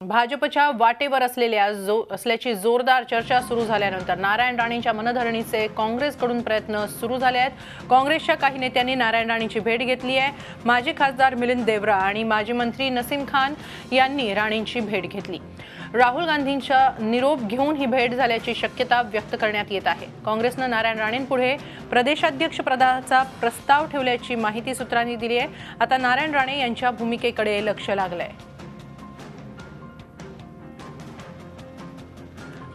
भाजपच्या वाटेवर असल्याची जोरदार चर्चा सुरू झाल्यानंतर नारायण राणेंच्या मनधरणीचे काँग्रेसकडून प्रयत्न सुरू झाले आहेत। काँग्रेसच्या काही नेत्यांनी नारायण राणेंची भेट घेतली आहे। माजी खासदार मिलिंद देवरा आणि माजी मंत्री नसीम खान यांनी राणेंची भेट घेतली। राहुल गांधींचा निरोप घेऊन ही भेट झाल्याची शक्यता व्यक्त करण्यात येत आहे। काँग्रेसने नारायण राणेंपुढे प्रदेशाध्यक्ष पदाचा प्रस्ताव ठेवल्याची माहिती सूत्रांनी दिली आहे। आता नारायण राणे यांच्या भूमिकेकडे लक्ष लागलंय।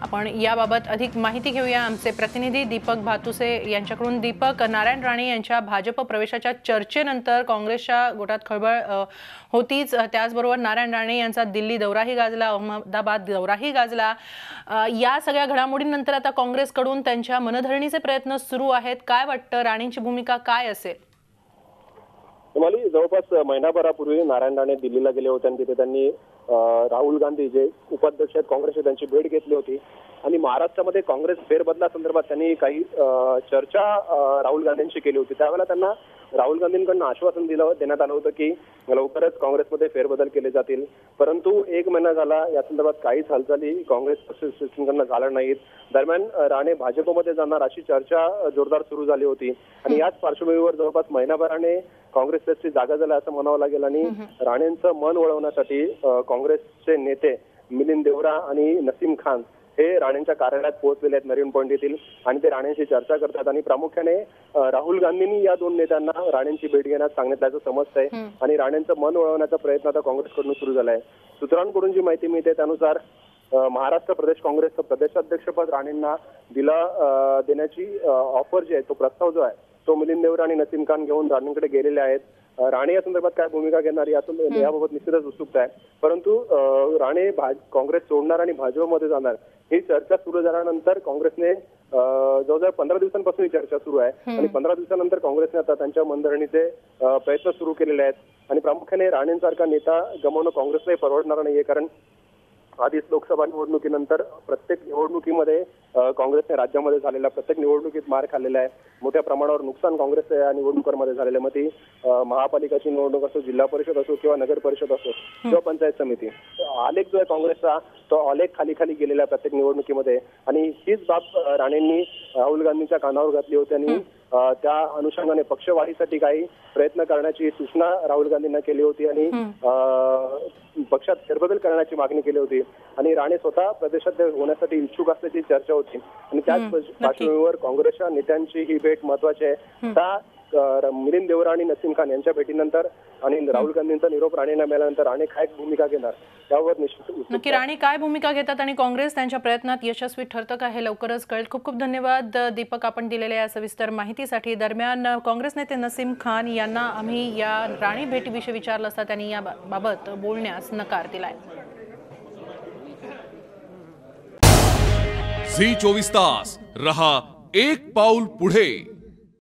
आपण याबाबत अधिक माहिती घेऊया आमचे प्रतिनिधी दीपक भातुसे यांच्याकडून। दीपक, नारायण राणे यांच्या भाजप प्रवेशाच्या चर्चेनंतर काँग्रेसच्या गोटात खळबळ होतीच, त्याचबरोबर नारायण राणे यांचा दिल्ली दौराही गाजला, अहमदाबाद दौराही गाजला। या सगळ्या घडामोडींनंतर आता काँग्रेसकडून त्यांच्या मनधरणीचे प्रयत्न सुरू आहेत। काय वाटतं, राणेंची भूमिका काय असेल? जवळपास महिनाभरापूर्वी नारायण राणे दिल्लीला गेले होते आणि तिथे त्यांनी राहुल गांधी जे उपाध्यक्ष आहेत काँग्रेसचे त्यांची भेट घेतली होती आणि महाराष्ट्रामध्ये काँग्रेस फेरबदलासंदर्भात त्यांनी काही चर्चा राहुल गांधींशी केली होती। त्यावेळेला त्यांना राहुल गांधींकडून आश्वासन देण्यात आलं होतं की लवकरच काँग्रेसमध्ये फेरबदल केले जातील, परंतु एक महिना झाला या संदर्भात काहीच हालचाली काँग्रेस पक्षाकडून झाल्या नाहीत। दरम्यान राणे भाजपमध्ये जाणार अशी चर्चा जोरदार सुरू झाली होती आणि याच पार्श्वभूमीवर जवळपास महिनाभराने काँग्रेस पक्षाची जागा झाला असं म्हणावं लागेल आणि राणेंचं मन वळवण्यासाठी काँग्रेसचे नेते मिलिंद देवरा आणि नसीम खान हे राणेंच्या कार्यालयात पोहोचलेले आहेत नरीन पॉइंट येथील आणि ते राणेंशी चर्चा करतात आणि प्रामुख्याने राहुल गांधींनी या दोन नेत्यांना राणेंची भेट घेण्यास सांगितल्याचं समजतंय आणि राणेंचं मन वळवण्याचा प्रयत्न आता काँग्रेसकडून सुरू झालाय। सूत्रांकडून जी माहिती मिळते त्यानुसार महाराष्ट्र प्रदेश काँग्रेसचं प्रदेशाध्यक्षपद राणेंना देण्याची ऑफर जी आहे तो प्रस्ताव जो आहे तो मिलिंद देवरा आणि नसीम खान घेऊन राणेंकडे गेलेले आहेत। राणे या संदर्भात काय भूमिका घेणार याबाबत निश्चितच उत्सुकता आहे, परंतु राणे काँग्रेस सोडणार आणि भाजपमध्ये जाणार ही चर्चा सुरू झाल्यानंतर काँग्रेसने जवळजवळ 15 दिवसांपासून ही चर्चा सुरू आहे आणि 15 दिवसानंतर काँग्रेसने आता त्यांच्या मनधरणीचे प्रयत्न सुरू केलेले आहेत आणि प्रामुख्याने राणेंसारखा नेता गमावणं काँग्रेसलाही परवडणार नाहीये, कारण आधीच लोकसभा निवडणुकीनंतर प्रत्येक निवडणुकीमध्ये काँग्रेसने राज्यामध्ये झालेल्या प्रत्येक निवडणुकीत मार खाल्लेला आहे। मोठ्या प्रमाणावर नुकसान काँग्रेसच्या या निवडणुकांमध्ये झालेलं आहे। मग ती महापालिकाची निवडणूक असो, जिल्हा परिषद असो किंवा नगर परिषद असो किंवा पंचायत समिती, आलेख जो आहे काँग्रेसचा तो आलेख खाली खाली गेलेला आहे प्रत्येक निवडणुकीमध्ये आणि हीच बाब राणेंनी राहुल गांधींच्या कानावर घातली होती आणि त्या अनुषंगाने पक्षवाढीसाठी काही प्रयत्न करण्याची सूचना राहुल गांधींना केली होती आणि पक्षात फेरबदल करण्याची मागणी केली होती आणि राणे स्वतः प्रदेशाध्यक्ष होण्यासाठी इच्छुक असल्याची चर्चा होती आणि त्याच पार्श्वभूमीवर काँग्रेसच्या नेत्यांची ही भेट महत्वाची आहे। मिलिंद देवरा आणि नसीम खान यांच्या भेटीनंतर आणि राहुल गांधींचा निरोप राणेंना मिळाल्यानंतर राणे काय भूमिका घेणार यावर नक्की राणे काय भूमिका घेतात आणि काँग्रेस त्यांच्या प्रयत्नात यशस्वी ठरतं का हे लवकरच कळेल। खूप खूप धन्यवाद दीपक, आपण दिलेल्या या सविस्तर माहितीसाठी। दरम्यान काँग्रेस नेते नसीम खान यांना आम्ही या राणे भेटीविषयी विचारलं असता त्यांनी याबाबत बोलण्यास नकार दिलाय। झी 24 तास रहा एक पाऊल पुढे।